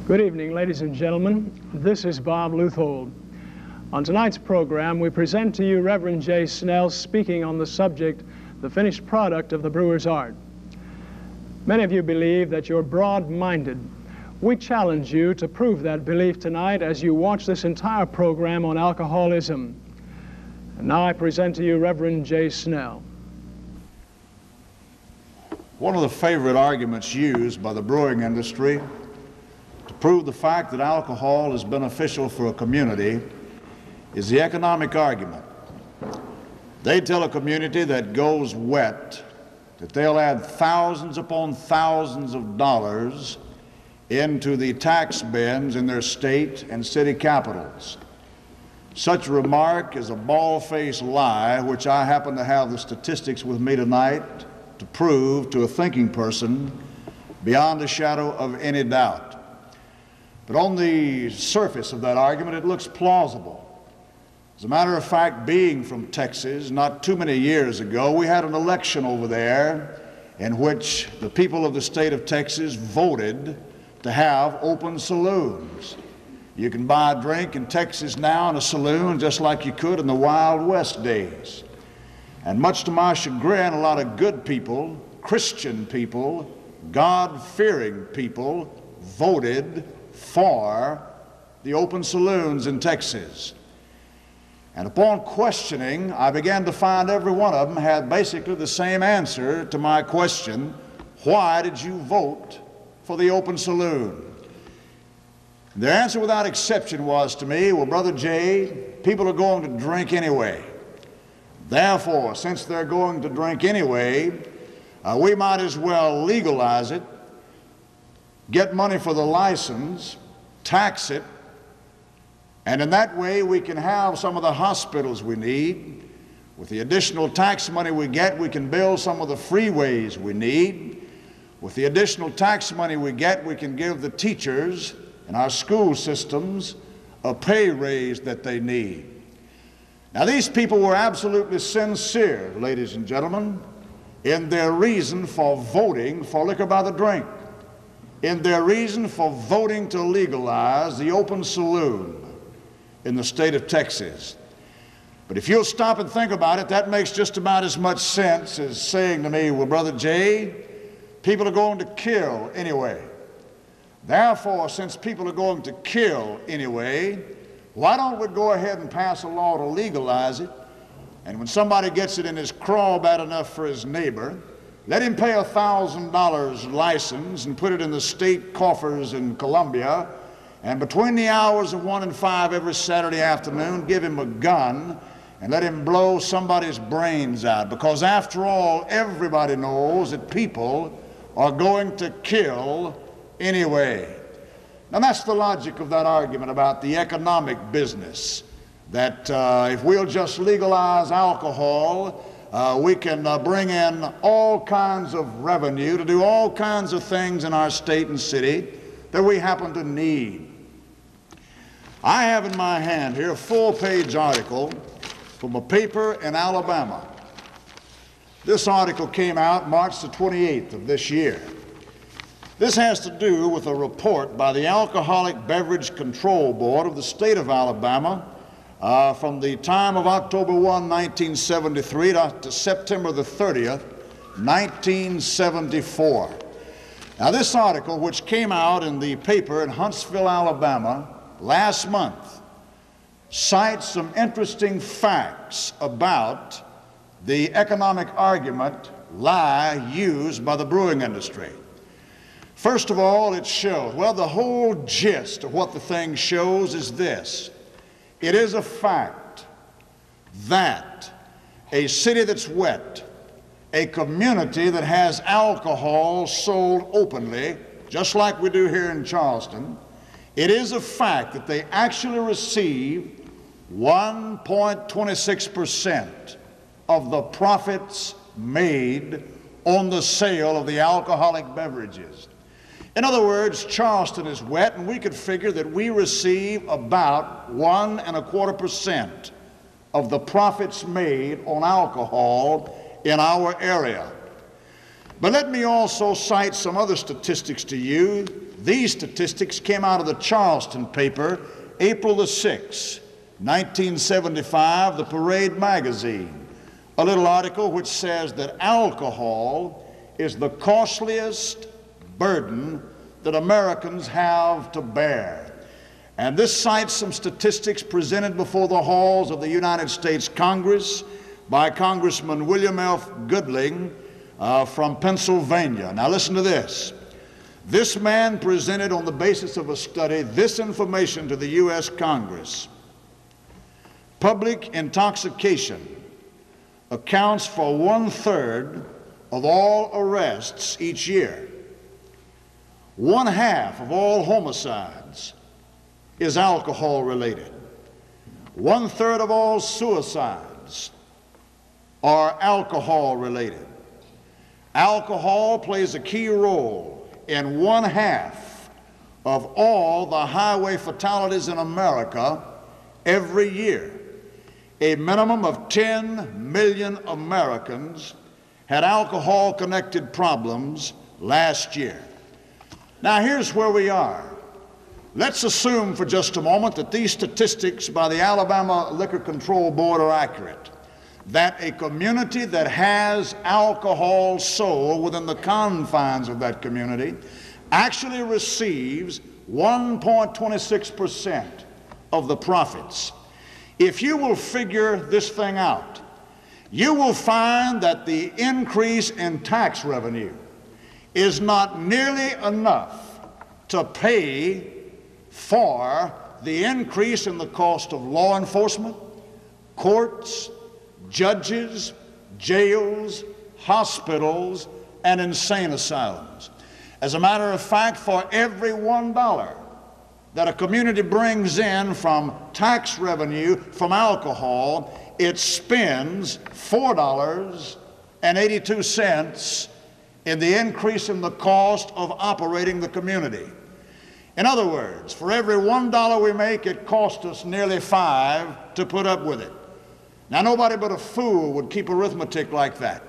Good evening, ladies and gentlemen. This is Bob Luthold. On tonight's program, we present to you Reverend J. Snell speaking on the subject, the finished product of the brewer's art. Many of you believe that you're broad-minded. We challenge you to prove that belief tonight as you watch this entire program on alcoholism. And now I present to you Reverend J. Snell. One of the favorite arguments used by the brewing industry to prove the fact that alcohol is beneficial for a community is the economic argument. They tell a community that goes wet that they'll add thousands upon thousands of dollars into the tax bins in their state and city capitals. Such a remark is a bald-faced lie, which I happen to have the statistics with me tonight to prove to a thinking person beyond a shadow of any doubt. But on the surface of that argument, it looks plausible. As a matter of fact, being from Texas, not too many years ago, we had an election over there in which the people of the state of Texas voted to have open saloons. You can buy a drink in Texas now in a saloon just like you could in the Wild West days. And much to my chagrin, a lot of good people, Christian people, God-fearing people voted for the open saloons in Texas. And upon questioning, I began to find every one of them had basically the same answer to my question, why did you vote for the open saloon? Their answer without exception was to me, well, Brother Jay, people are going to drink anyway. Therefore, since they're going to drink anyway, we might as well legalize it, get money for the license, tax it, and in that way we can have some of the hospitals we need. With the additional tax money we get, we can build some of the freeways we need. With the additional tax money we get, we can give the teachers in our school systems a pay raise that they need. Now, these people were absolutely sincere, ladies and gentlemen, in their reason for voting for liquor by the drink, in their reason for voting to legalize the open saloon in the state of Texas. But if you'll stop and think about it, that makes just about as much sense as saying to me, well, Brother Jay, people are going to kill anyway. Therefore, since people are going to kill anyway, why don't we go ahead and pass a law to legalize it? And when somebody gets it in his craw bad enough for his neighbor, let him pay $1,000 license and put it in the state coffers in Columbia, and between the hours of 1 and 5 every Saturday afternoon, give him a gun and let him blow somebody's brains out. Because after all, everybody knows that people are going to kill anyway. Now that's the logic of that argument about the economic business, that if we'll just legalize alcohol, we can bring in all kinds of revenue to do all kinds of things in our state and city that we happen to need. I have in my hand here a full-page article from a paper in Alabama. This article came out March the 28th of this year. This has to do with a report by the Alcoholic Beverage Control Board of the state of Alabama from the time of October 1, 1973 to September the 30th, 1974. Now this article, which came out in the paper in Huntsville, Alabama last month, cites some interesting facts about the economic argument lie used by the brewing industry. First of all, it shows, well, the whole gist of what the thing shows is this. It is a fact that a city that's wet, a community that has alcohol sold openly, just like we do here in Charleston, it is a fact that they actually receive 1.26% of the profits made on the sale of the alcoholic beverages. In other words, Charleston is wet, and we could figure that we receive about 1.25% of the profits made on alcohol in our area. But let me also cite some other statistics to you. These statistics came out of the Charleston paper, April the 6th, 1975, the Parade magazine. A little article which says that alcohol is the costliest burden that Americans have to bear. And this cites some statistics presented before the halls of the United States Congress by Congressman William F. Goodling from Pennsylvania. Now listen to this. This man presented on the basis of a study this information to the U.S. Congress. Public intoxication accounts for 1/3 of all arrests each year. 1/2 of all homicides is alcohol related. 1/3 of all suicides are alcohol related. Alcohol plays a key role in 1/2 of all the highway fatalities in America every year. A minimum of 10 million Americans had alcohol-connected problems last year. Now here's where we are. Let's assume for just a moment that these statistics by the Alabama Liquor Control Board are accurate, that a community that has alcohol sold within the confines of that community actually receives 1.26% of the profits. If you will figure this thing out, you will find that the increase in tax revenue is not nearly enough to pay for the increase in the cost of law enforcement, courts, judges, jails, hospitals, and insane asylums. As a matter of fact, for every $1 that a community brings in from tax revenue from alcohol, it spends $4.82 in the increase in the cost of operating the community. In other words, for every $1 we make, it costs us nearly $5 to put up with it. Now, nobody but a fool would keep arithmetic like that.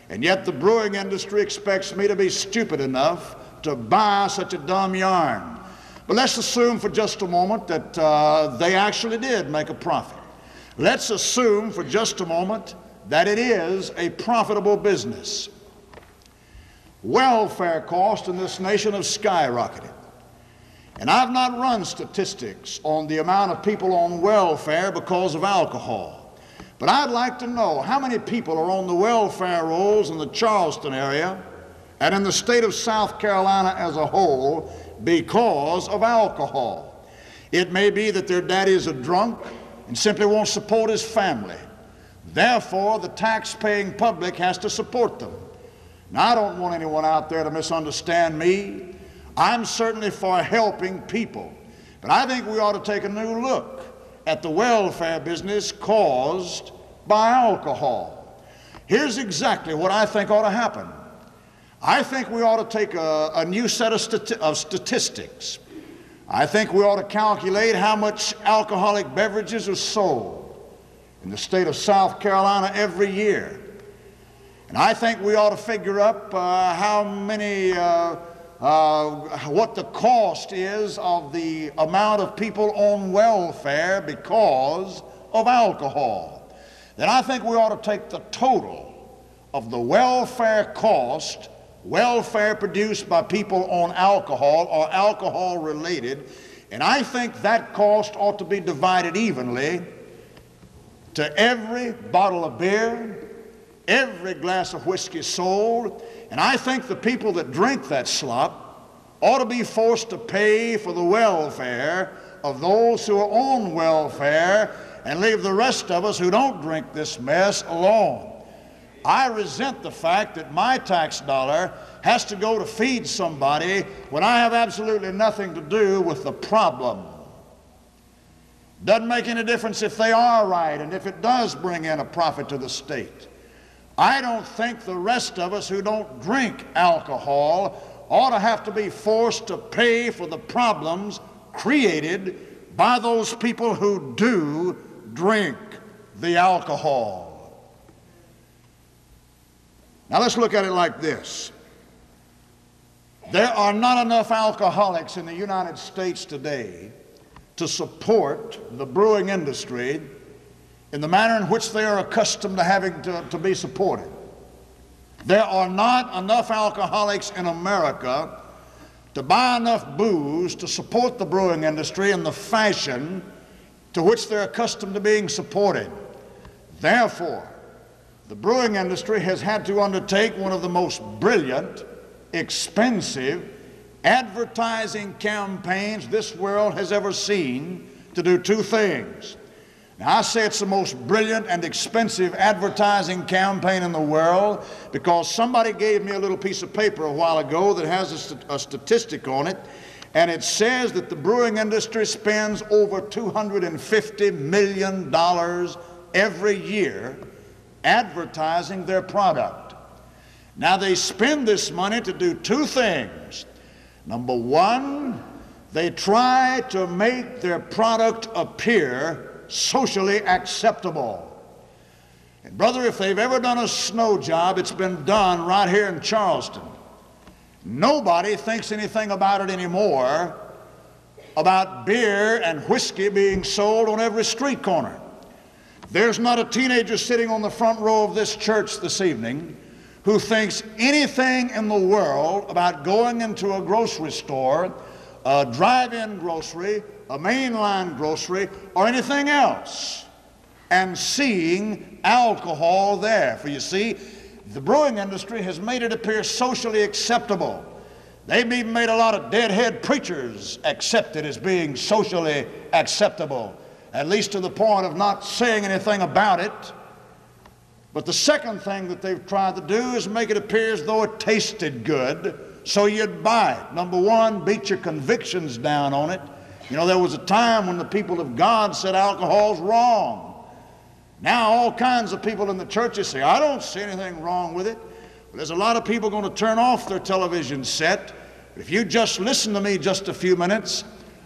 And yet the brewing industry expects me to be stupid enough to buy such a dumb yarn. But let's assume for just a moment that they actually did make a profit. Let's assume for just a moment that it is a profitable business. Welfare costs in this nation have skyrocketed. And I've not run statistics on the amount of people on welfare because of alcohol. But I'd like to know how many people are on the welfare rolls in the Charleston area and in the state of South Carolina as a whole because of alcohol. It may be that their daddy is a drunk and simply won't support his family. Therefore, the tax-paying public has to support them. Now, I don't want anyone out there to misunderstand me. I'm certainly for helping people, but I think we ought to take a new look at the welfare business caused by alcohol. Here's exactly what I think ought to happen. I think we ought to take a new set of statistics. I think we ought to calculate how much alcoholic beverages are sold in the state of South Carolina every year. And I think we ought to figure up how many what the cost is of the amount of people on welfare because of alcohol. Then I think we ought to take the total of the welfare cost, welfare produced by people on alcohol or alcohol related, and I think that cost ought to be divided evenly to every bottle of beer, every glass of whiskey sold, and I think the people that drink that slop ought to be forced to pay for the welfare of those who are on welfare and leave the rest of us who don't drink this mess alone. I resent the fact that my tax dollar has to go to feed somebody when I have absolutely nothing to do with the problem. Doesn't make any difference if they are right and if it does bring in a profit to the state. I don't think the rest of us who don't drink alcohol ought to have to be forced to pay for the problems created by those people who do drink the alcohol. Now let's look at it like this. There are not enough alcoholics in the United States today to support the brewing industry in the manner in which they are accustomed to having to be supported. There are not enough alcoholics in America to buy enough booze to support the brewing industry in the fashion to which they're accustomed to being supported. Therefore, the brewing industry has had to undertake one of the most brilliant, expensive advertising campaigns this world has ever seen to do two things. Now, I say it's the most brilliant and expensive advertising campaign in the world because somebody gave me a little piece of paper a while ago that has a statistic on it, and it says that the brewing industry spends over $250 million every year advertising their product. Now, they spend this money to do two things. Number one, they try to make their product appear socially acceptable. And brother, if they've ever done a snow job, it's been done right here in Charleston. Nobody thinks anything about it anymore, about beer and whiskey being sold on every street corner. There's not a teenager sitting on the front row of this church this evening who thinks anything in the world about going into a grocery store, a drive-in grocery, a mainline grocery, or anything else, and seeing alcohol there. For you see, the brewing industry has made it appear socially acceptable. They've even made a lot of deadhead preachers accept it as being socially acceptable, at least to the point of not saying anything about it. But the second thing that they've tried to do is make it appear as though it tasted good, so you'd buy it. Number one, beat your convictions down on it. You know, there was a time when the people of God said alcohol's wrong. Now all kinds of people in the churches say, I don't see anything wrong with it. But there's a lot of people going to turn off their television set. If you just listen to me just a few minutes,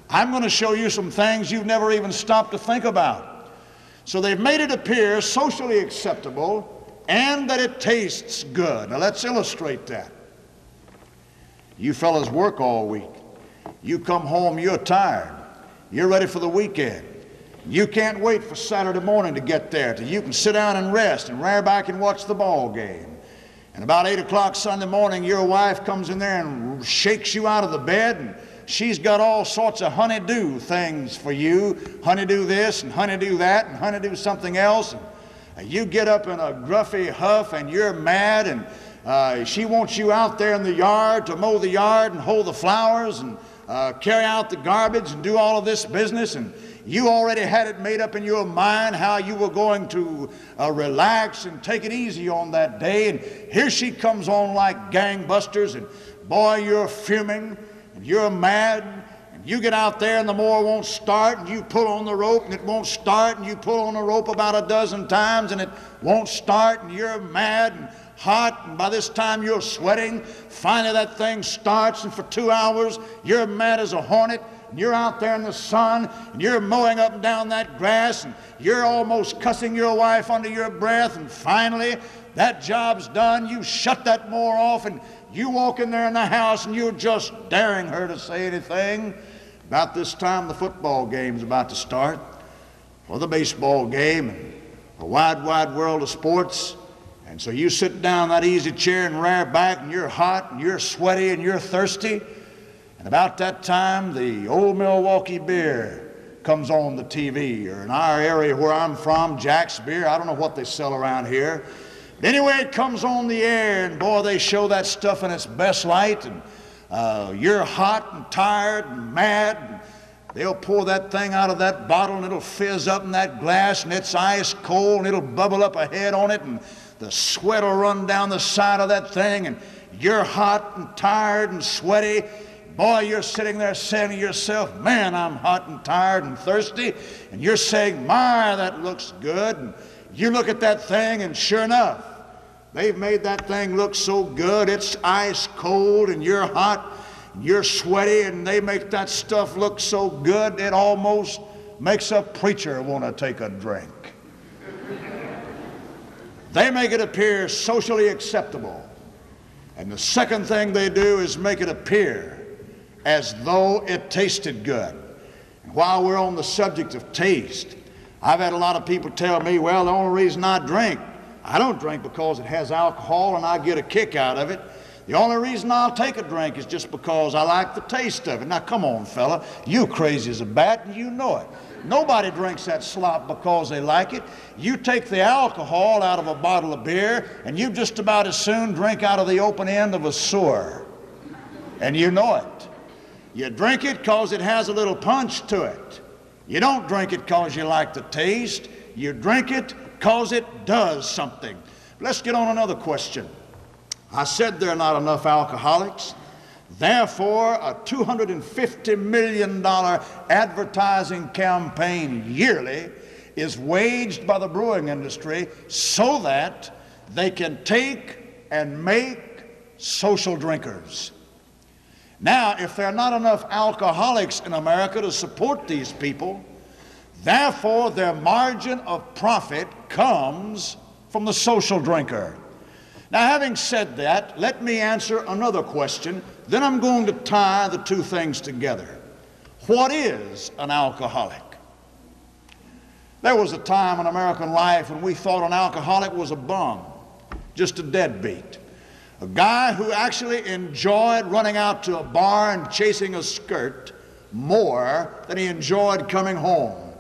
I'm going to show you some things you've never even stopped to think about. So they've made it appear socially acceptable and that it tastes good. Now let's illustrate that. You fellas work all week. You come home, you're tired. You're ready for the weekend. You can't wait for Saturday morning to get there till you can sit down and rest and rear back and watch the ball game. And about 8 o'clock Sunday morning, your wife comes in there and shakes you out of the bed, and she's got all sorts of honey-do things for you. Honey-do this and honey-do that and honey-do something else. And you get up in a gruffy huff and you're mad, and she wants you out there in the yard to mow the yard and hoe the flowers and carry out the garbage and do all of this business. And you already had it made up in your mind how you were going to relax and take it easy on that day. And here she comes on like gangbusters, and boy, you're fuming. And you're mad, and you get out there and the mower won't start, and you pull on the rope and it won't start, and you pull on the rope about a dozen times and it won't start, and you're mad and hot, and by this time you're sweating. Finally that thing starts, and for 2 hours you're mad as a hornet, and you're out there in the sun, and you're mowing up and down that grass, and you're almost cussing your wife under your breath, and finally that job's done. You shut that mower off, and you walk in there in the house, and you're just daring her to say anything. About this time, the football game's about to start, or the baseball game, and a wide, wide world of sports. And so you sit down in that easy chair and rear back, and you're hot, and you're sweaty, and you're thirsty. And about that time, the old Milwaukee beer comes on the TV, or in our area where I'm from, Jack's beer. I don't know what they sell around here. Anyway, it comes on the air, and boy, they show that stuff in its best light, and you're hot and tired and mad. And they'll pour that thing out of that bottle, and it'll fizz up in that glass, and it's ice cold, and it'll bubble up ahead on it, and the sweat will run down the side of that thing, and you're hot and tired and sweaty. Boy, you're sitting there saying to yourself, man, I'm hot and tired and thirsty. And you're saying, my, that looks good. And you look at that thing, and sure enough, they've made that thing look so good. It's ice cold, and you're hot, and you're sweaty, and they make that stuff look so good it almost makes a preacher want to take a drink. They make it appear socially acceptable. And the second thing they do is make it appear as though it tasted good. And while we're on the subject of taste, I've had a lot of people tell me, well, the only reason I don't drink because it has alcohol and I get a kick out of it. The only reason I'll take a drink is just because I like the taste of it. Now, come on, fella. You crazy as a bat, and you know it. Nobody drinks that slop because they like it. You take the alcohol out of a bottle of beer, and you just about as soon drink out of the open end of a sewer. And you know it. You drink it because it has a little punch to it. You don't drink it because you like the taste. You drink it because it does something. Let's get on another question. I said there are not enough alcoholics. Therefore, a $250 million advertising campaign yearly is waged by the brewing industry so that they can take and make social drinkers. Now, if there are not enough alcoholics in America to support these people, therefore their margin of profit comes from the social drinker. Now, having said that, let me answer another question. Then I'm going to tie the two things together. What is an alcoholic? There was a time in American life when we thought an alcoholic was a bum, just a deadbeat, a guy who actually enjoyed running out to a bar and chasing a skirt more than he enjoyed coming home.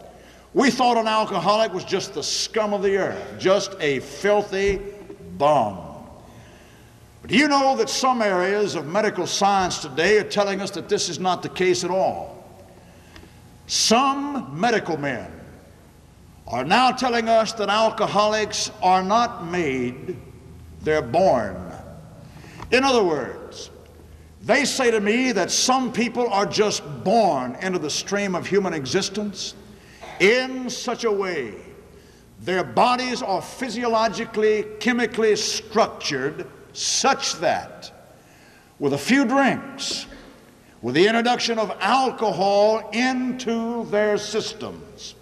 We thought an alcoholic was just the scum of the earth, just a filthy bum. But do you know that some areas of medical science today are telling us that this is not the case at all? Some medical men are now telling us that alcoholics are not made, they're born. In other words, they say to me that some people are just born into the stream of human existence in such a way their bodies are physiologically, chemically structured such that with a few drinks, with the introduction of alcohol into their systems,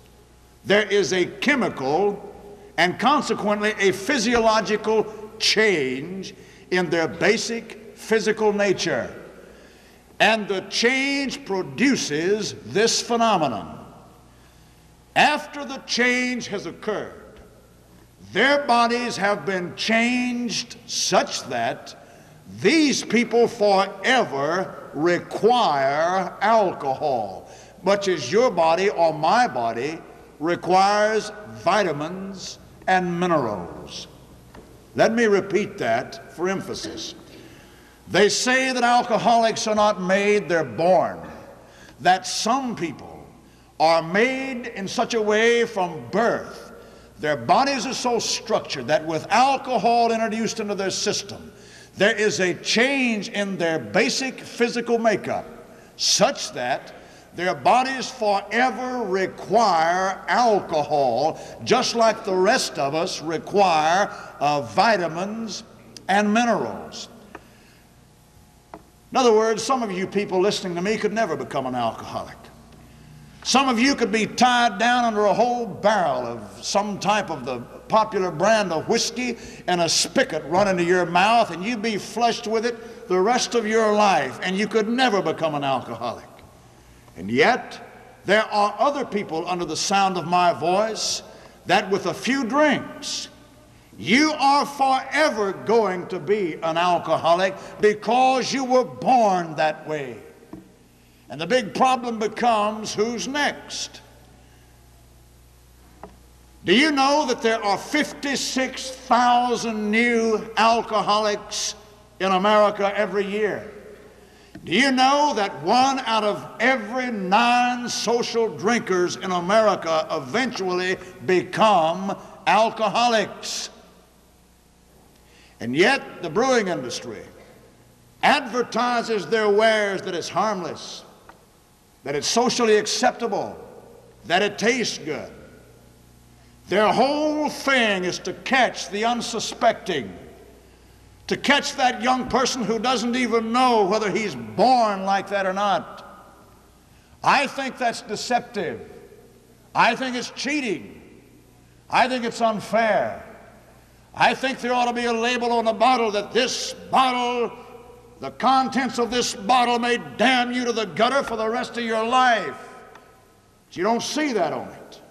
there is a chemical and consequently a physiological change in their basic physical nature. And the change produces this phenomenon. After the change has occurred, their bodies have been changed such that these people forever require alcohol, much as your body or my body requires vitamins and minerals. Let me repeat that for emphasis. They say that alcoholics are not made, they're born. That some people are made in such a way from birth. Their bodies are so structured that with alcohol introduced into their system, there is a change in their basic physical makeup such that their bodies forever require alcohol, just like the rest of us require vitamins and minerals. In other words, some of you people listening to me could never become an alcoholic. Some of you could be tied down under a whole barrel of some type of the popular brand of whiskey and a spigot run into your mouth, and you'd be flushed with it the rest of your life, and you could never become an alcoholic. And yet, there are other people under the sound of my voice that with a few drinks, you are forever going to be an alcoholic because you were born that way. And the big problem becomes, who's next? Do you know that there are 56,000 new alcoholics in America every year? Do you know that 1 out of every 9 social drinkers in America eventually become alcoholics? And yet the brewing industry advertises their wares that it's harmless, that it's socially acceptable, that it tastes good. Their whole thing is to catch the unsuspecting, to catch that young person who doesn't even know whether he's born like that or not. I think that's deceptive. I think it's cheating. I think it's unfair. I think there ought to be a label on the bottle that this bottle, the contents of this bottle may damn you to the gutter for the rest of your life. But you don't see that on it.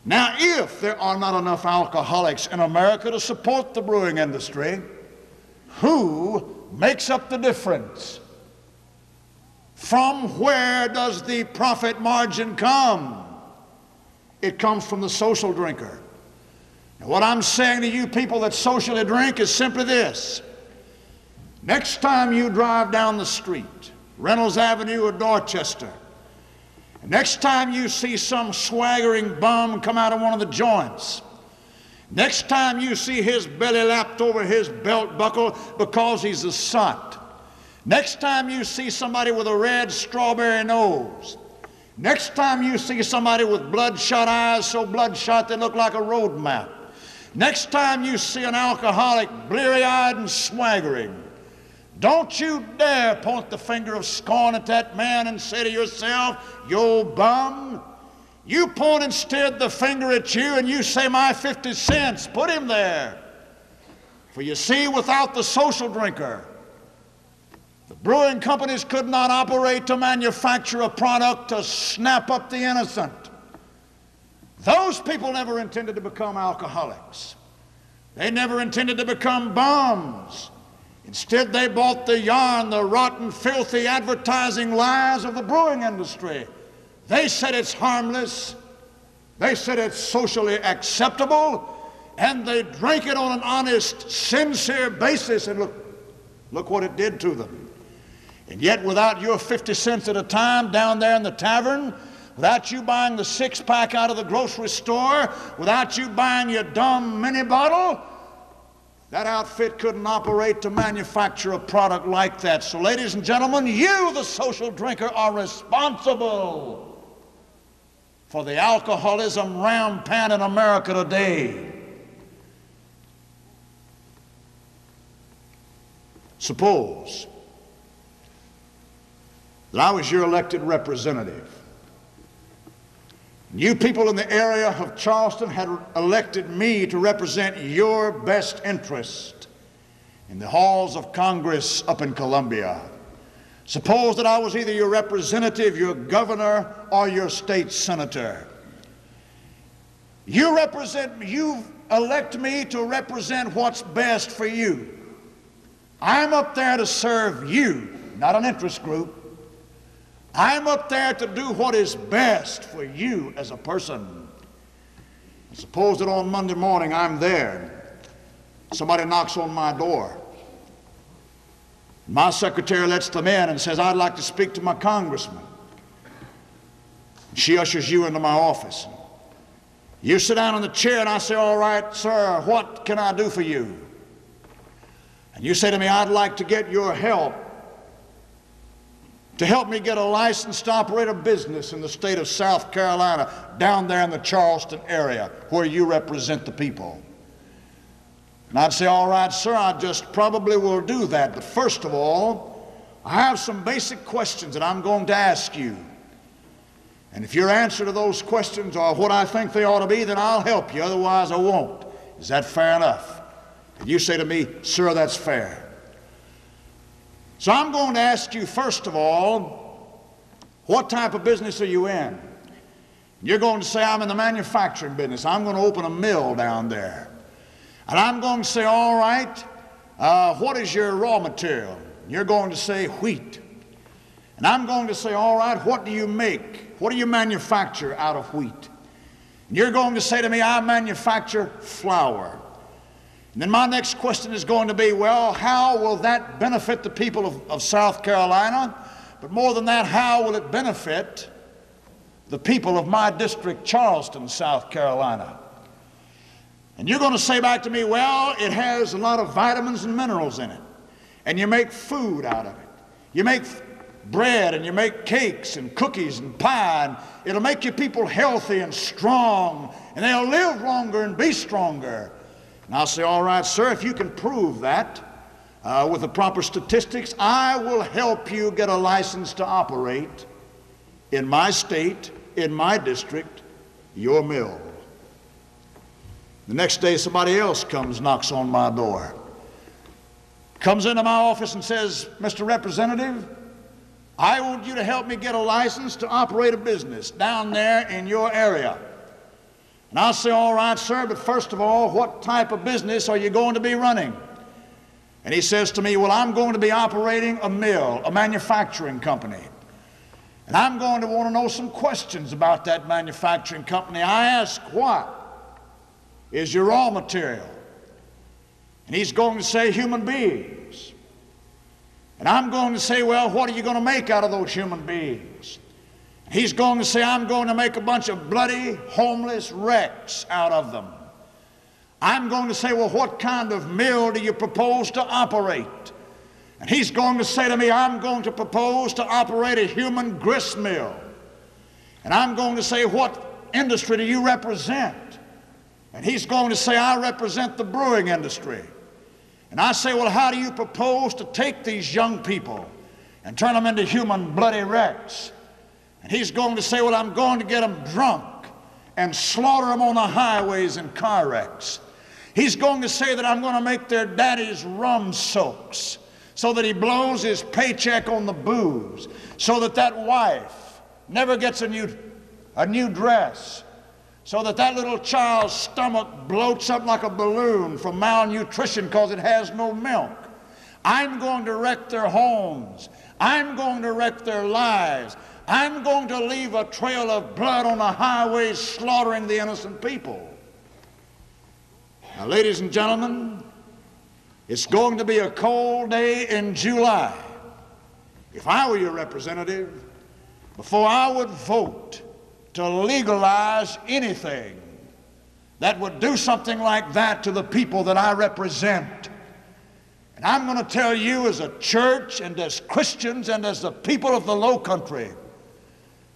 Now, if there are not enough alcoholics in America to support the brewing industry, who makes up the difference? From where does the profit margin come? It comes from the social drinker. Now, what I'm saying to you people that socially drink is simply this. Next time you drive down the street, Reynolds Avenue or Dorchester, and next time you see some swaggering bum come out of one of the joints, next time you see his belly lapped over his belt buckle because he's a sot, next time you see somebody with a red strawberry nose, next time you see somebody with bloodshot eyes so bloodshot they look like a road map, next time you see an alcoholic bleary-eyed and swaggering, don't you dare point the finger of scorn at that man and say to yourself, "You old bum." You point instead the finger at you and you say, "My 50 cents, put him there." For you see, without the social drinker, the brewing companies could not operate to manufacture a product to snap up the innocent. Those people never intended to become alcoholics. They never intended to become bums. Instead, they bought the yarn, the rotten, filthy advertising lies of the brewing industry. They said it's harmless. They said it's socially acceptable. And they drank it on an honest, sincere basis. And look what it did to them. And yet, without your 50 cents at a time down there in the tavern, without you buying the 6-pack out of the grocery store, without you buying your dumb mini bottle, that outfit couldn't operate to manufacture a product like that. So, ladies and gentlemen, you, the social drinker, are responsible for the alcoholism rampant in America today. Suppose that I was your elected representative. You people in the area of Charleston had elected me to represent your best interest in the halls of Congress up in Columbia. Suppose that I was either your representative, your governor, or your state senator. You elect me to represent what's best for you. I'm up there to serve you, not an interest group. I'm up there to do what is best for you as a person. Suppose that on Monday morning I'm there. Somebody knocks on my door. My secretary lets them in and says, "I'd like to speak to my congressman." She ushers you into my office. You sit down in the chair and I say, "All right, sir, what can I do for you?" And you say to me, "I'd like to get your help to help me get a license to operate a business in the state of South Carolina, down there in the Charleston area where you represent the people." And I'd say, "All right, sir, I just probably will do that. But first of all, I have some basic questions that I'm going to ask you. And if your answer to those questions are what I think they ought to be, then I'll help you. Otherwise, I won't. Is that fair enough?" And you say to me, "Sir, that's fair." So I'm going to ask you, first of all, what type of business are you in? You're going to say, "I'm in the manufacturing business. I'm going to open a mill down there." And I'm going to say, "All right, what is your raw material?" You're going to say, "Wheat." And I'm going to say, "All right, what do you make? What do you manufacture out of wheat?" And you're going to say to me, "I manufacture flour." And then my next question is going to be, well, how will that benefit the people of South Carolina? But more than that, how will it benefit the people of my district, Charleston, South Carolina? And you're going to say back to me, "Well, it has a lot of vitamins and minerals in it. And you make food out of it. You make bread and you make cakes and cookies and pie, and it'll make your people healthy and strong, and they'll live longer and be stronger." And I'll say, "All right, sir, if you can prove that with the proper statistics, I will help you get a license to operate in my state, in my district, your mill." The next day somebody else comes, knocks on my door, comes into my office and says, Mr. Representative, I want you to help me get a license to operate a business down there in your area. And I'll say, all right, sir, but first of all, what type of business are you going to be running? And he says to me, well, I'm going to be operating a mill, a manufacturing company. And I'm going to want to know some questions about that manufacturing company. I ask, what is your raw material? And he's going to say, human beings. And I'm going to say, well, what are you going to make out of those human beings? And he's going to say, I'm going to make a bunch of bloody, homeless wrecks out of them. I'm going to say, well, what kind of mill do you propose to operate? And he's going to say to me, I'm going to propose to operate a human grist mill. And I'm going to say, what industry do you represent? And he's going to say, I represent the brewing industry. And I say, well, how do you propose to take these young people and turn them into human bloody wrecks? And he's going to say, well, I'm going to get them drunk and slaughter them on the highways in car wrecks. He's going to say that I'm going to make their daddies rum soaks so that he blows his paycheck on the booze, so that that wife never gets a new dress, so that that little child's stomach bloats up like a balloon from malnutrition because it has no milk. I'm going to wreck their homes. I'm going to wreck their lives. I'm going to leave a trail of blood on the highways slaughtering the innocent people. Now, ladies and gentlemen, it's going to be a cold day in July. If I were your representative, before I would vote to legalize anything that would do something like that to the people that I represent. And I'm going to tell you as a church and as Christians and as the people of the Low Country,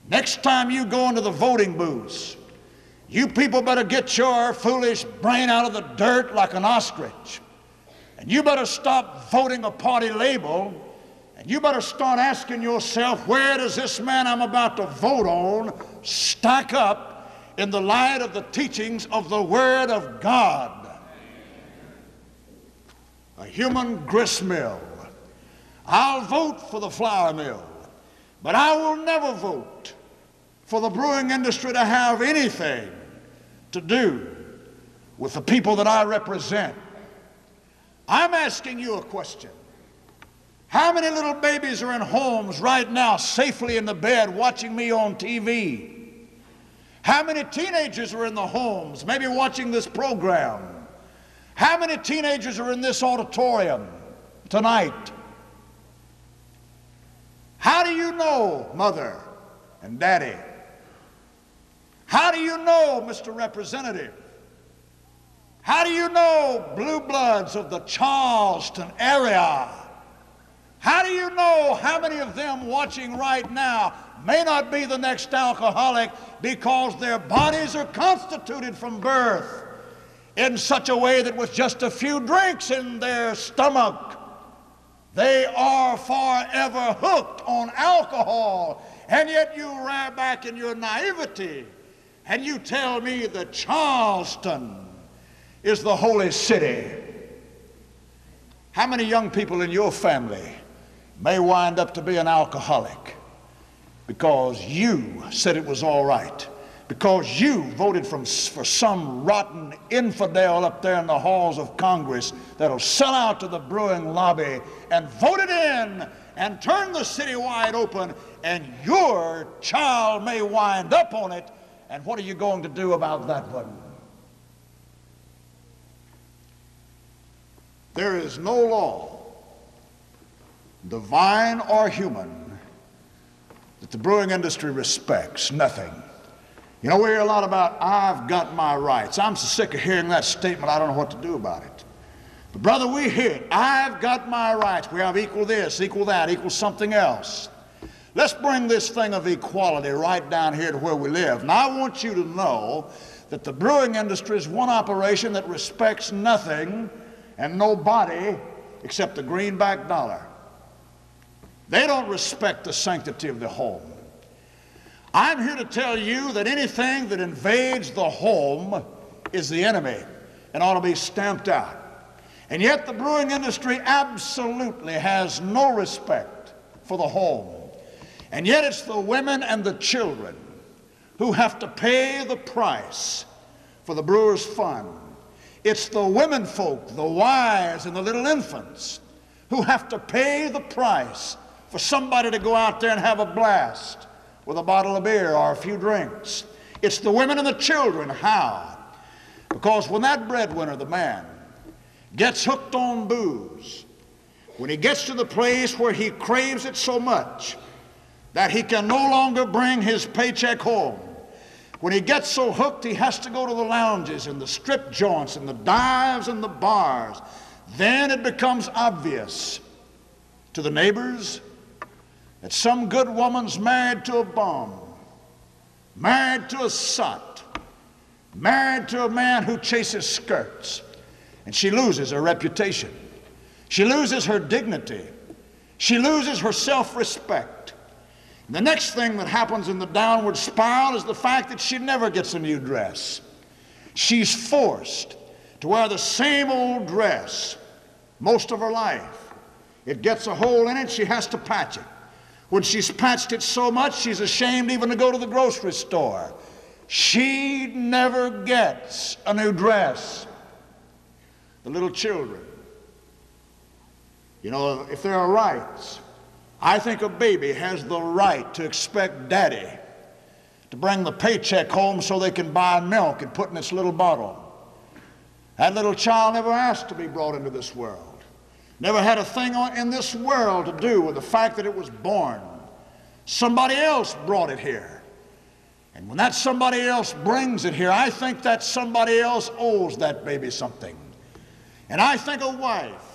next time you go into the voting booths, you people better get your foolish brain out of the dirt like an ostrich. And you better stop voting a party label, and you better start asking yourself, where does this man I'm about to vote on stack up in the light of the teachings of the Word of God? A human grist mill. I'll vote for the flour mill, but I will never vote for the brewing industry to have anything to do with the people that I represent. I'm asking you a question. How many little babies are in homes right now safely in the bed watching me on TV? How many teenagers are in the homes maybe watching this program? How many teenagers are in this auditorium tonight? How do you know, Mother and Daddy? How do you know, Mr. Representative? How do you know, blue bloods of the Charleston area? How do you know how many of them watching right now may not be the next alcoholic because their bodies are constituted from birth in such a way that with just a few drinks in their stomach, they are forever hooked on alcohol? And yet you rear back in your naivety and you tell me that Charleston is the holy city. How many young people in your family may wind up to be an alcoholic because you said it was all right, because you voted for some rotten infidel up there in the halls of Congress that'll sell out to the brewing lobby and vote it in and turn the city wide open, and your child may wind up on it? And what are you going to do about that one? There is no law, divine or human, that the brewing industry respects. Nothing. You know, we hear a lot about, I've got my rights. I'm so sick of hearing that statement, I don't know what to do about it. But brother, we hear it. I've got my rights. We have equal this, equal that, equal something else. Let's bring this thing of equality right down here to where we live. Now, I want you to know that the brewing industry is one operation that respects nothing and nobody except the greenback dollar. They don't respect the sanctity of the home. I'm here to tell you that anything that invades the home is the enemy. and ought to be stamped out. And yet the brewing industry absolutely has no respect for the home. And yet it's the women and the children who have to pay the price for the brewer's fund. It's the women folk, the wives and the little infants, who have to pay the price for somebody to go out there and have a blast with a bottle of beer or a few drinks. It's the women and the children. How? Because when that breadwinner, the man, gets hooked on booze, when he gets to the place where he craves it so much that he can no longer bring his paycheck home, when he gets so hooked he has to go to the lounges and the strip joints and the dives and the bars, then it becomes obvious to the neighbors that some good woman's married to a bum, married to a sot, married to a man who chases skirts, and she loses her reputation. She loses her dignity. She loses her self-respect. And the next thing that happens in the downward spiral is the fact that she never gets a new dress. She's forced to wear the same old dress most of her life. It gets a hole in it, she has to patch it. When she's patched it so much, she's ashamed even to go to the grocery store. She never gets a new dress. The little children, you know, if there are rights, I think a baby has the right to expect daddy to bring the paycheck home so they can buy milk and put in its little bottle. That little child never asked to be brought into this world. Never had a thing in this world to do with the fact that it was born. Somebody else brought it here. And when that somebody else brings it here, I think that somebody else owes that baby something. And I think a wife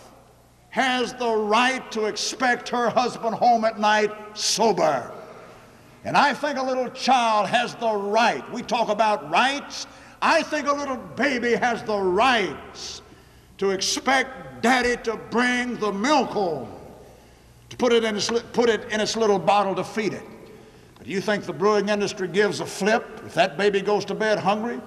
has the right to expect her husband home at night sober. And I think a little child has the right. We talk about rights. I think a little baby has the rights to expect daddy to bring the milk home, to put it in its little bottle to feed it. But do you think the brewing industry gives a flip if that baby goes to bed hungry?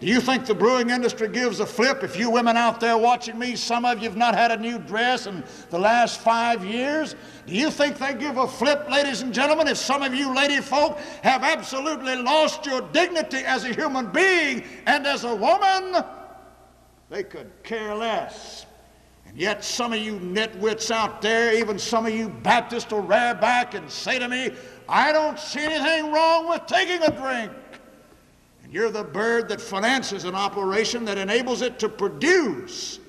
Do you think the brewing industry gives a flip if you women out there watching me, some of you have not had a new dress in the last 5 years? Do you think they give a flip, ladies and gentlemen, if some of you lady folk have absolutely lost your dignity as a human being and as a woman? They could care less. And yet some of you nitwits out there, even some of you Baptists will rear back and say to me, I don't see anything wrong with taking a drink. You're the bird that finances an operation that enables it to produce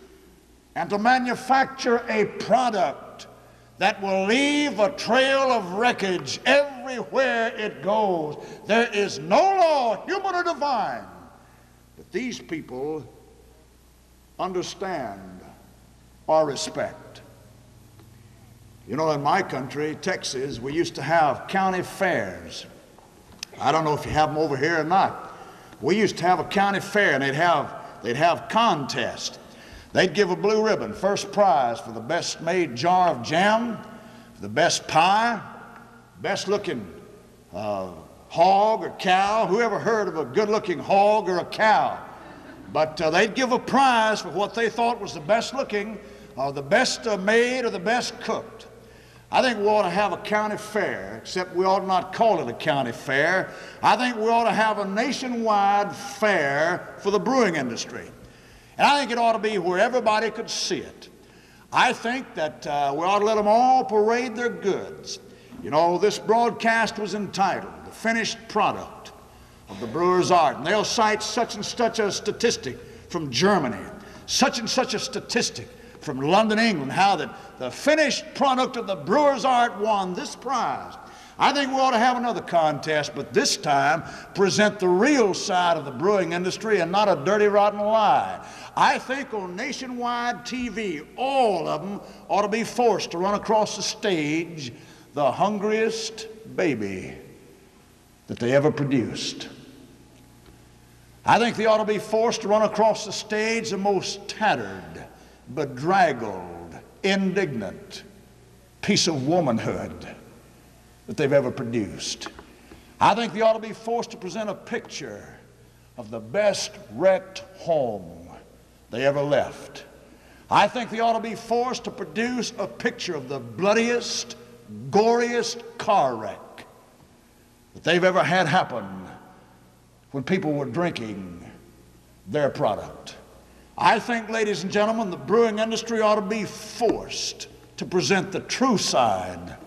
and to manufacture a product that will leave a trail of wreckage everywhere it goes. There is no law, human or divine, that these people understand or respect. You know, in my country, Texas, we used to have county fairs. I don't know if you have them over here or not. We used to have a county fair, and they'd have contests. They'd give a blue ribbon, first prize for the best made jar of jam, the best pie, best looking hog or cow. Who ever heard of a good looking hog or a cow? But they'd give a prize for what they thought was the best looking, or the best made, or the best cooked. I think we ought to have a county fair, except we ought not call it a county fair. I think we ought to have a nationwide fair for the brewing industry. And I think it ought to be where everybody could see it. I think that we ought to let them all parade their goods. You know, this broadcast was entitled The Finished Product of the Brewer's Art. And they'll cite such and such a statistic from Germany, such and such a statistic from London, England, how that the finished product of the brewer's art won this prize. I think we ought to have another contest, but this time present the real side of the brewing industry and not a dirty, rotten lie. I think on nationwide TV, all of them ought to be forced to run across the stage the hungriest baby that they ever produced. I think they ought to be forced to run across the stage the most tattered, bedraggled, indignant piece of womanhood that they've ever produced. I think they ought to be forced to present a picture of the best wrecked home they ever left. I think they ought to be forced to produce a picture of the bloodiest, goriest car wreck that they've ever had happen when people were drinking their product. I think, ladies and gentlemen, the brewing industry ought to be forced to present the true side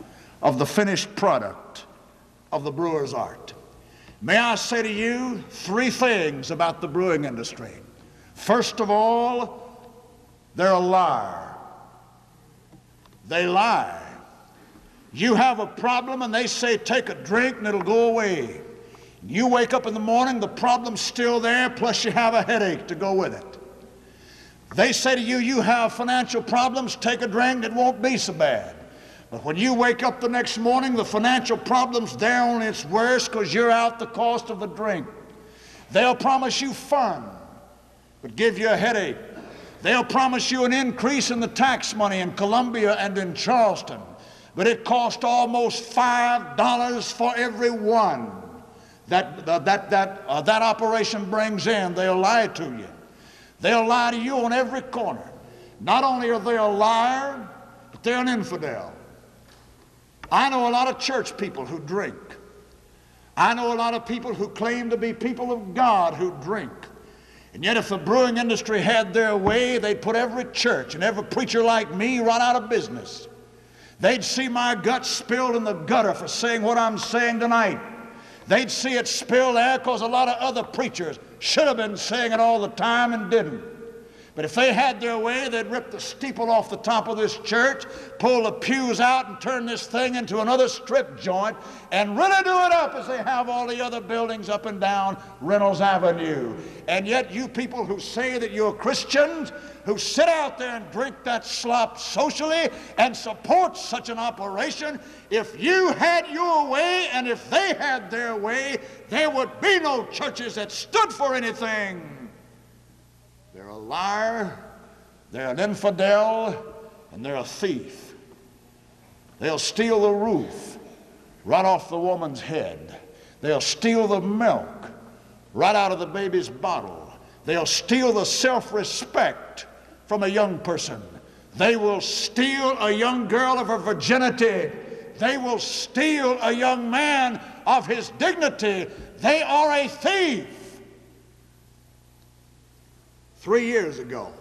of the finished product of the brewer's art. May I say to you 3 things about the brewing industry. First of all, they're a liar. They lie. You have a problem and they say take a drink and it'll go away. You wake up in the morning, the problem's still there, plus you have a headache to go with it. They say to you, you have financial problems, take a drink, it won't be so bad. But when you wake up the next morning, the financial problem's there, only it's worse because you're out the cost of the drink. They'll promise you fun, but give you a headache. They'll promise you an increase in the tax money in Columbia and in Charleston, but it costs almost $5 for every one that operation brings in. They'll lie to you. They'll lie to you on every corner. Not only are they a liar, but they're an infidel. I know a lot of church people who drink. I know a lot of people who claim to be people of God who drink. And yet if the brewing industry had their way, they'd put every church and every preacher like me right out of business. They'd see my guts spilled in the gutter for saying what I'm saying tonight. They'd see it spilled there because a lot of other preachers should have been saying it all the time and didn't. But if they had their way, they'd rip the steeple off the top of this church, pull the pews out and turn this thing into another strip joint and really do it up as they have all the other buildings up and down Reynolds Avenue. And yet you people who say that you're Christians, who sit out there and drink that slop socially and support such an operation, if you had your way and if they had their way, there would be no churches that stood for anything. They're a liar, they're an infidel, and they're a thief. They'll steal the roof right off the woman's head. They'll steal the milk right out of the baby's bottle. They'll steal the self-respect from a young person. They will steal a young girl of her virginity. They will steal a young man of his dignity. They are a thief. 3 years ago,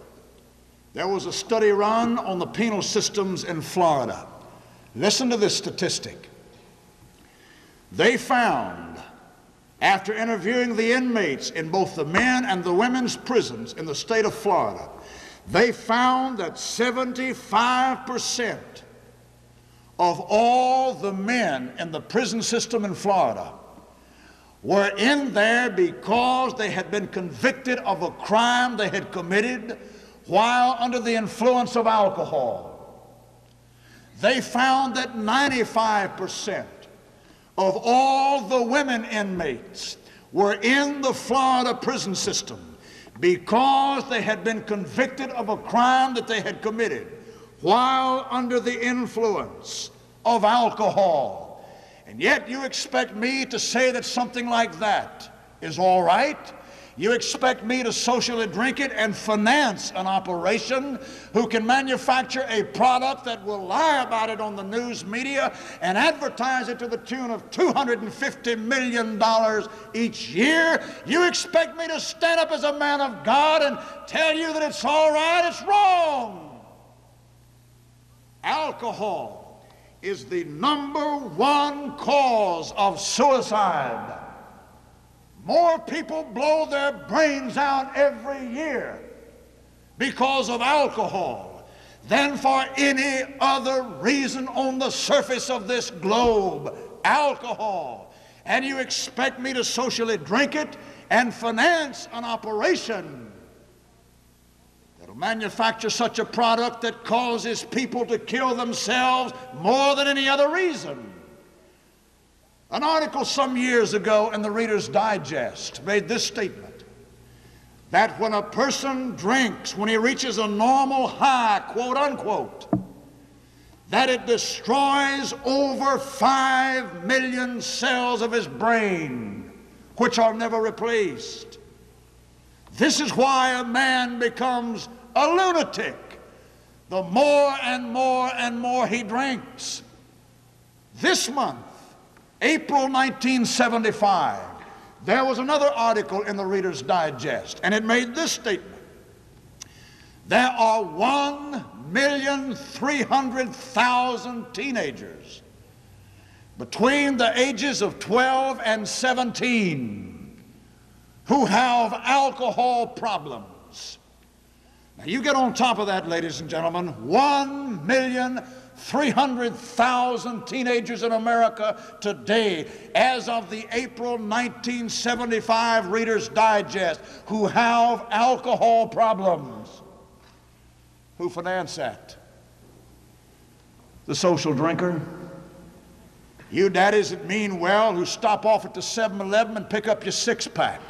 there was a study run on the penal systems in Florida. Listen to this statistic. They found, after interviewing the inmates in both the men and the women's prisons in the state of Florida, they found that 75% of all the men in the prison system in Florida were in there because they had been convicted of a crime they had committed while under the influence of alcohol. They found that 95% of all the women inmates were in the Florida prison system because they had been convicted of a crime that they had committed while under the influence of alcohol. And yet you expect me to say that something like that is all right? You expect me to socially drink it and finance an operation who can manufacture a product that will lie about it on the news media and advertise it to the tune of $250 million each year? You expect me to stand up as a man of God and tell you that it's all right? It's wrong. Alcohol is the #1 cause of suicide. More people blow their brains out every year because of alcohol than for any other reason on the surface of this globe. Alcohol. And you expect me to socially drink it and finance an operation that'll manufacture such a product that causes people to kill themselves more than any other reason. An article some years ago in the Reader's Digest made this statement, that when a person drinks, when he reaches a normal high, quote unquote, that it destroys over 5 million cells of his brain, which are never replaced. This is why a man becomes a lunatic the more and more and more he drinks. This month, April 1975, there was another article in the Reader's Digest, and it made this statement: there are 1,300,000 teenagers between the ages of 12 and 17 who have alcohol problems. Now you get on top of that, ladies and gentlemen, 1,300,000 teenagers in America today, as of the April 1975 Reader's Digest, who have alcohol problems. Who financed that? The social drinker. You daddies that mean well who stop off at the 7-Eleven and pick up your six-pack.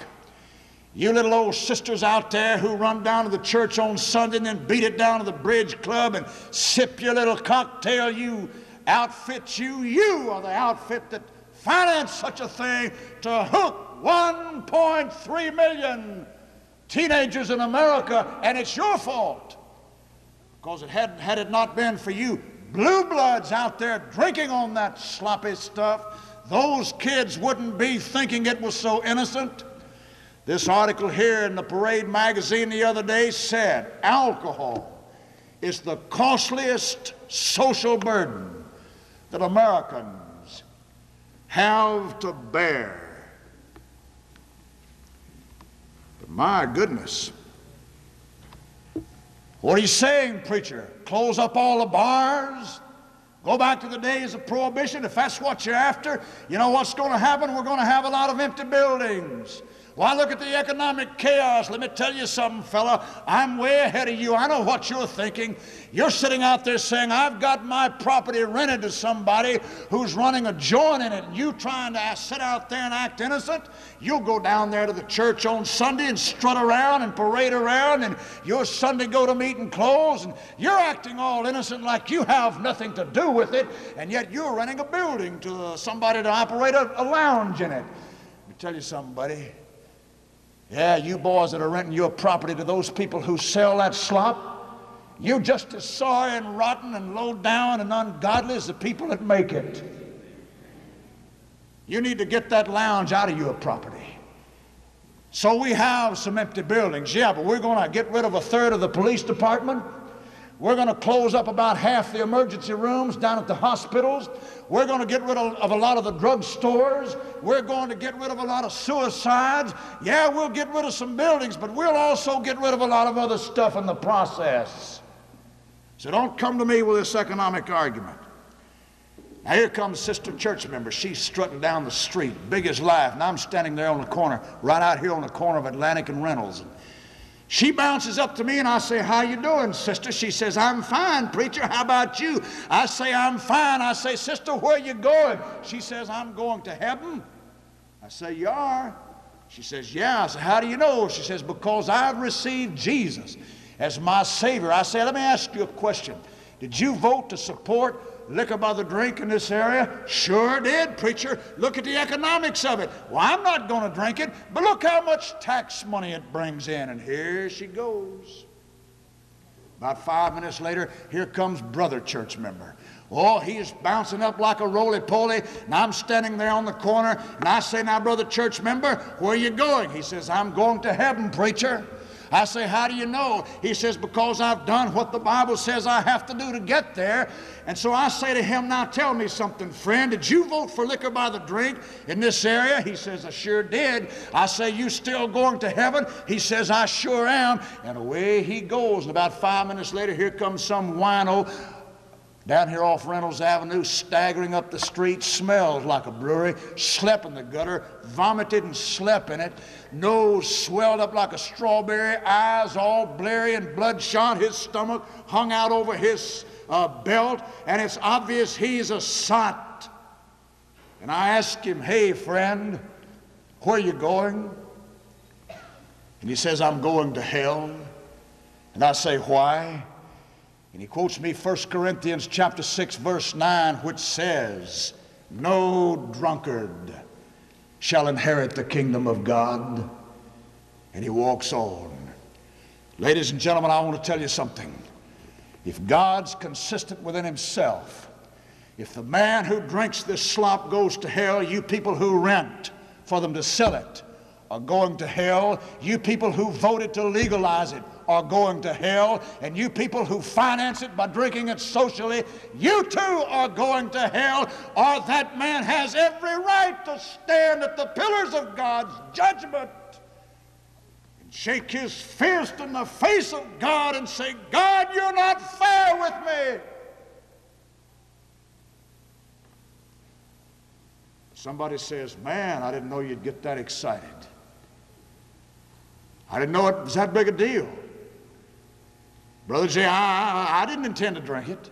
You little old sisters out there who run down to the church on Sunday and then beat it down to the bridge club and sip your little cocktail, you outfit, you are the outfit that financed such a thing to hook 1.3 million teenagers in America, and it's your fault. Because had it not been for you blue bloods out there drinking on that sloppy stuff, those kids wouldn't be thinking it was so innocent. This article here in the Parade magazine the other day said alcohol is the costliest social burden that Americans have to bear. But my goodness, what are you saying, preacher? Close up all the bars? Go back to the days of Prohibition? If that's what you're after, you know what's going to happen? We're going to have a lot of empty buildings. Why, look at the economic chaos. Let me tell you something, fella. I'm way ahead of you. I know what you're thinking. You're sitting out there saying, I've got my property rented to somebody who's running a joint in it, and you trying to sit out there and act innocent. You'll go down there to the church on Sunday and strut around and parade around, and your Sunday go-to-meeting clothes, and you're acting all innocent like you have nothing to do with it, and yet you're renting a building to somebody to operate a lounge in it. Let me tell you something, buddy. Yeah, you boys that are renting your property to those people who sell that slop, you're just as sorry and rotten and low down and ungodly as the people that make it. You need to get that lounge out of your property. So we have some empty buildings, yeah, but we're going to get rid of a third of the police department. We're going to close up about half the emergency rooms down at the hospitals. We're going to get rid of a lot of the drug stores. We're going to get rid of a lot of suicides. Yeah, we'll get rid of some buildings, but we'll also get rid of a lot of other stuff in the process. So don't come to me with this economic argument. Now here comes Sister Church member. She's strutting down the street, big as life, and I'm standing there on the corner, right out here on the corner of Atlantic and Reynolds. She bounces up to me and I say, how you doing, sister? She says, I'm fine, preacher. How about you? I say, I'm fine. I say, sister, where you going? She says, I'm going to heaven. I say, you are? She says, yeah. I say, how do you know? She says, because I've received Jesus as my Savior. I say, let me ask you a question. Did you vote to support liquor by the drink in this area? Sure did, preacher. Look at the economics of it. Well, I'm not going to drink it, but look how much tax money it brings in. And here she goes. About 5 minutes later, here comes brother church member. Oh, he's bouncing up like a roly-poly, and I'm standing there on the corner, and I say, now, brother church member, where are you going? He says, I'm going to heaven, preacher. I say, how do you know? He says, because I've done what the Bible says I have to do to get there. And so I say to him, now tell me something, friend. Did you vote for liquor by the drink in this area? He says, I sure did. I say, you still going to heaven? He says, I sure am. And away he goes. And about 5 minutes later, here comes some wino down here off Reynolds Avenue, staggering up the street, smells like a brewery, slept in the gutter, vomited and slept in it, nose swelled up like a strawberry, eyes all bleary and bloodshot, his stomach hung out over his belt, and it's obvious he's a sot. And I asked him, hey, friend, where are you going? And he says, I'm going to hell. And I say, why? And he quotes me 1 Corinthians chapter 6, verse 9, which says, no drunkard shall inherit the kingdom of God. And he walks on. Ladies and gentlemen, I want to tell you something. If God's consistent within himself, if the man who drinks this slop goes to hell, you people who rent for them to sell it are going to hell. You people who voted to legalize it are going to hell. And you people who finance it by drinking it socially, you too are going to hell. Or that man has every right to stand at the pillars of God's judgment and shake his fist in the face of God and say, God, you're not fair with me. Somebody says, man, I didn't know you'd get that excited. I didn't know it was that big a deal. Brother Jay, I didn't intend to drink it.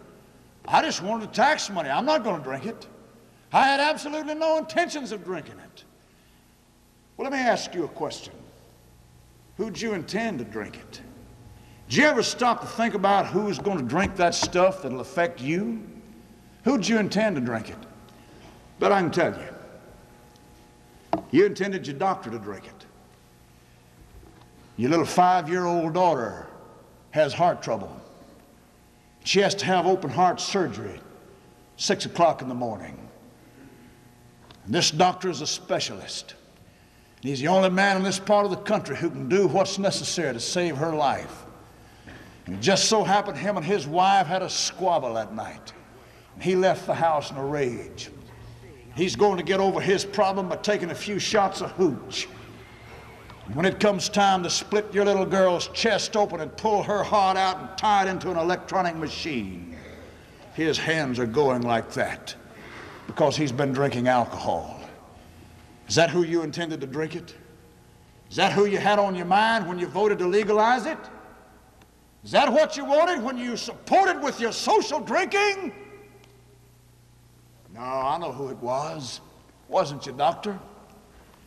I just wanted the tax money. I'm not going to drink it. I had absolutely no intentions of drinking it. Well, let me ask you a question. Who'd you intend to drink it? Did you ever stop to think about who's going to drink that stuff that'll affect you? Who'd you intend to drink it? But I can tell you, you intended your doctor to drink it. Your little 5-year-old daughter has heart trouble. She has to have open heart surgery 6 o'clock in the morning. And this doctor is a specialist. And he's the only man in this part of the country who can do what's necessary to save her life. And it just so happened him and his wife had a squabble that night. And he left the house in a rage. He's going to get over his problem by taking a few shots of hooch. When it comes time to split your little girl's chest open and pull her heart out and tie it into an electronic machine, his hands are going like that because he's been drinking alcohol. Is that who you intended to drink it? Is that who you had on your mind when you voted to legalize it? Is that what you wanted when you supported with your social drinking? No, I know who it was. It wasn't your doctor.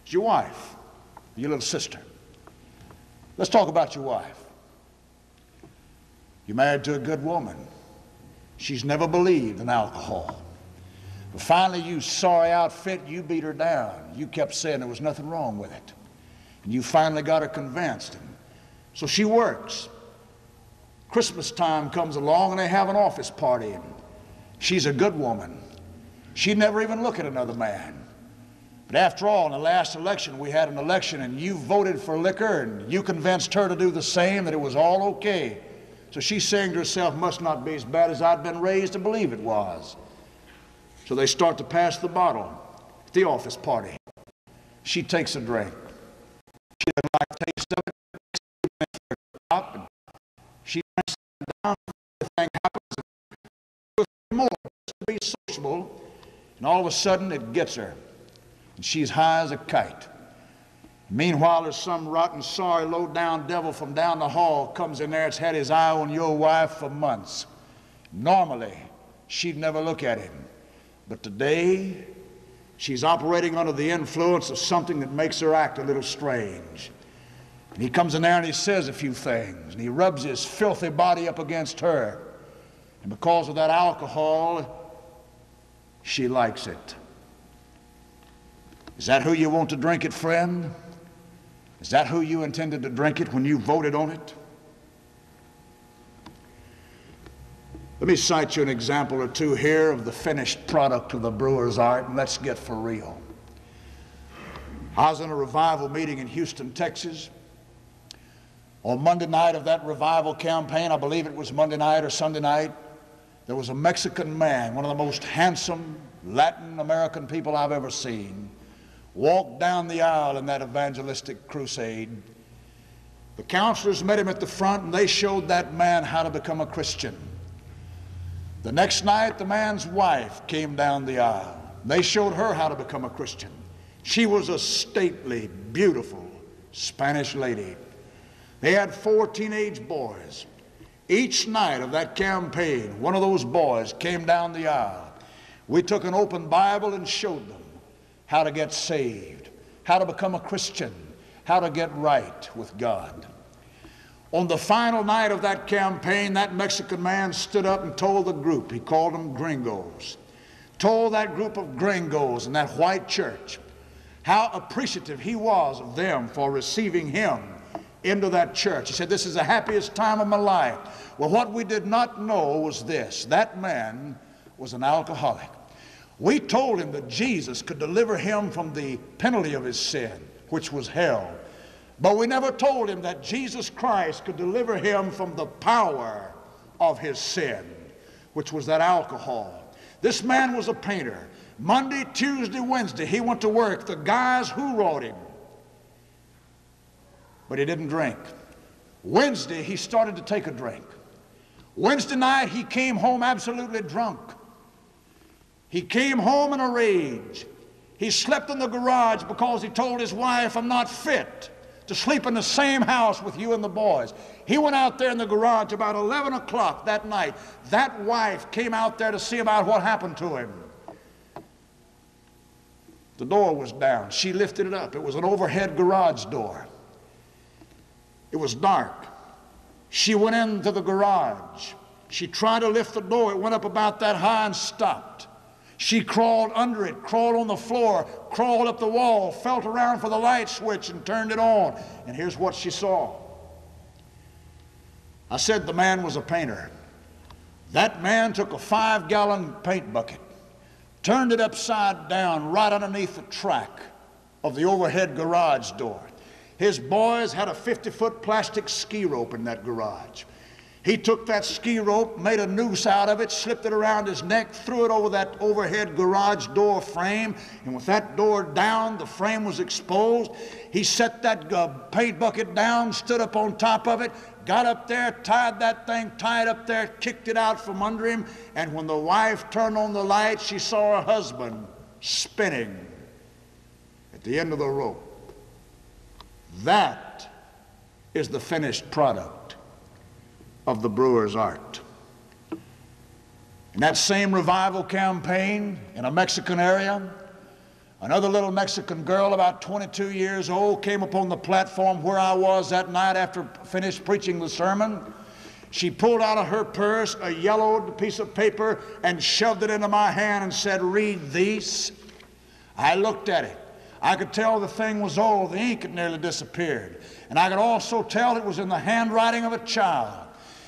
It's your wife. Your little sister. Let's talk about your wife. You're married to a good woman. She's never believed in alcohol. But finally, you sorry outfit, you beat her down. You kept saying there was nothing wrong with it. And you finally got her convinced. And so she works. Christmas time comes along and they have an office party. And she's a good woman. She'd never even look at another man. But after all, in the last election, we had an election and you voted for liquor and you convinced her to do the same, that it was all okay. So she's saying to herself, must not be as bad as I'd been raised to believe it was. So they start to pass the bottle at the office party. She takes a drink. She doesn't like the taste of it. And she drinks it down. The thing happens. More just to be sociable. And all of a sudden, it gets her. And she's high as a kite. Meanwhile, there's some rotten, sorry, low-down devil from down the hall comes in there that's had his eye on your wife for months. Normally, she'd never look at him. But today, she's operating under the influence of something that makes her act a little strange. And he comes in there and he says a few things. And he rubs his filthy body up against her. And because of that alcohol, she likes it. Is that who you want to drink it, friend? Is that who you intended to drink it when you voted on it? Let me cite you an example or two here of the finished product of the brewer's art, and let's get for real. I was in a revival meeting in Houston, Texas. On Monday night of that revival campaign, I believe it was Monday night or Sunday night, there was a Mexican man, one of the most handsome Latin American people I've ever seen, walked down the aisle in that evangelistic crusade. The counselors met him at the front and they showed that man how to become a Christian. The next night, the man's wife came down the aisle. They showed her how to become a Christian. She was a stately, beautiful Spanish lady. They had 4 teenage boys. Each night of that campaign, one of those boys came down the aisle. We took an open Bible and showed them how to get saved, how to become a Christian, how to get right with God. On the final night of that campaign, that Mexican man stood up and told the group, he called them gringos, told that group of gringos in that white church how appreciative he was of them for receiving him into that church. He said, this is the happiest time of my life. Well, what we did not know was this: that man was an alcoholic. We told him that Jesus could deliver him from the penalty of his sin, which was hell. But we never told him that Jesus Christ could deliver him from the power of his sin, which was that alcohol. This man was a painter. Monday, Tuesday, Wednesday, he went to work. The guys hoorah'd him. But he didn't drink. Wednesday, he started to take a drink. Wednesday night, he came home absolutely drunk. He came home in a rage. He slept in the garage because he told his wife, I'm not fit to sleep in the same house with you and the boys. He went out there in the garage about 11 o'clock that night. That wife came out there to see about what happened to him. The door was down. She lifted it up. It was an overhead garage door. It was dark. She went into the garage. She tried to lift the door. It went up about that high and stopped. She crawled under it, crawled on the floor, crawled up the wall, felt around for the light switch and turned it on. And here's what she saw. I said the man was a painter. That man took a 5-gallon paint bucket, turned it upside down right underneath the track of the overhead garage door. His boys had a 50-foot plastic ski rope in that garage. He took that ski rope, made a noose out of it, slipped it around his neck, threw it over that overhead garage door frame, and with that door down, the frame was exposed. He set that paint bucket down, stood up on top of it, got up there, tied that thing tied up there, kicked it out from under him, and when the wife turned on the light, she saw her husband spinning at the end of the rope. That is the finished product of the brewer's art. In that same revival campaign in a Mexican area, another little Mexican girl about 22 years old came upon the platform where I was that night after finished preaching the sermon. She pulled out of her purse a yellowed piece of paper and shoved it into my hand and said, "Read these." I looked at it. I could tell the thing was old. The ink had nearly disappeared. And I could also tell it was in the handwriting of a child.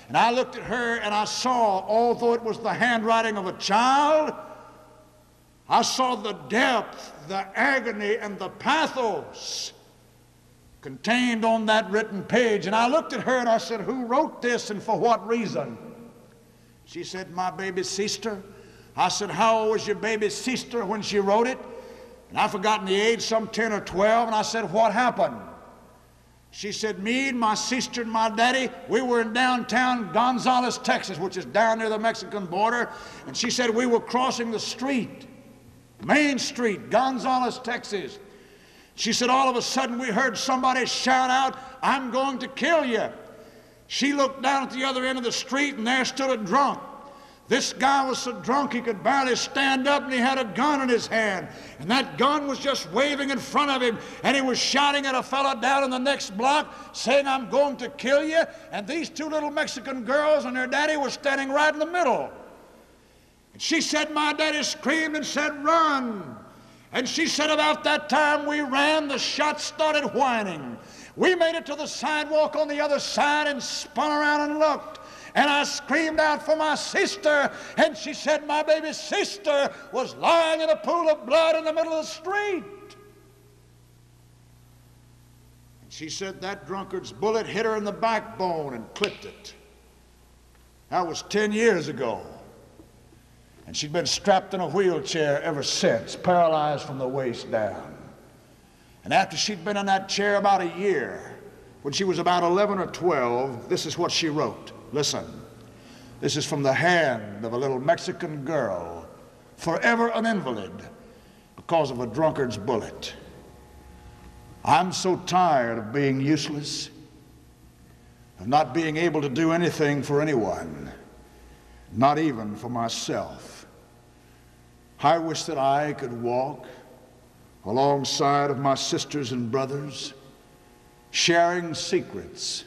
And I looked at her and I saw, although it was the handwriting of a child, I saw the depth, the agony, and the pathos contained on that written page. And I looked at her and I said, "Who wrote this and for what reason?" She said, "My baby sister." I said, "How old was your baby sister when she wrote it?" And I've forgotten the age, some 10 or 12. And I said, "What happened?" She said, "Me and my sister and my daddy, we were in downtown Gonzales, Texas, which is down near the Mexican border." And she said, "We were crossing the street, Main Street, Gonzales, Texas." She said, "All of a sudden we heard somebody shout out, 'I'm going to kill you.' She looked down at the other end of the street and there stood a drunk. This guy was so drunk he could barely stand up, and he had a gun in his hand. And that gun was just waving in front of him, and he was shouting at a fellow down in the next block, saying, 'I'm going to kill you.' And these two little Mexican girls and their daddy were standing right in the middle. And she said, my daddy screamed and said, 'Run.' And she said, about that time we ran, the shots started whining. We made it to the sidewalk on the other side and spun around and looked. And I screamed out for my sister, and she said my baby sister was lying in a pool of blood in the middle of the street." And she said that drunkard's bullet hit her in the backbone and clipped it. That was 10 years ago. And she'd been strapped in a wheelchair ever since, paralyzed from the waist down. And after she'd been in that chair about a year, when she was about 11 or 12, this is what she wrote. Listen, this is from the hand of a little Mexican girl, forever an invalid because of a drunkard's bullet. "I'm so tired of being useless, of not being able to do anything for anyone, not even for myself. I wish that I could walk alongside of my sisters and brothers, sharing secrets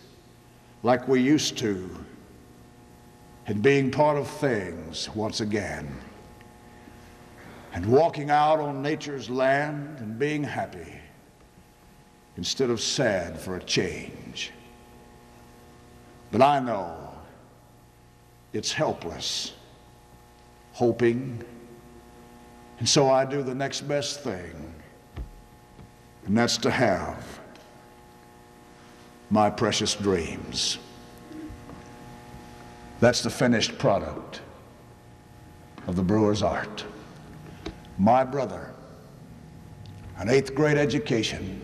like we used to, and being part of things once again, and walking out on nature's land and being happy instead of sad for a change." But I know it's helpless, hoping, and so I do the next best thing, and that's to have my precious dreams. That's the finished product of the brewer's art. My brother, an 8th grade education,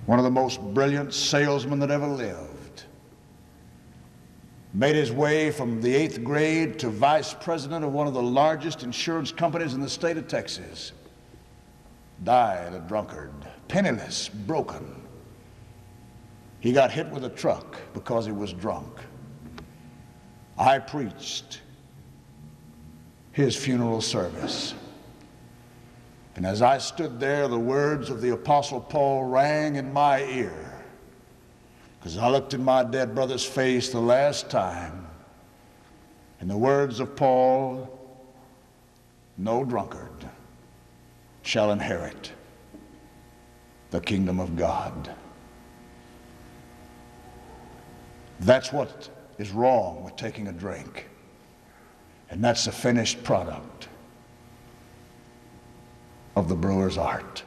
one of the most brilliant salesmen that ever lived, made his way from the 8th grade to vice president of one of the largest insurance companies in the state of Texas, died a drunkard, penniless, broken. He got hit with a truck because he was drunk. I preached his funeral service. And as I stood there, the words of the Apostle Paul rang in my ear, because I looked in my dead brother's face the last time, and the words of Paul, "No drunkard shall inherit the kingdom of God." That's what is wrong with taking a drink, and that's the finished product of the brewer's art.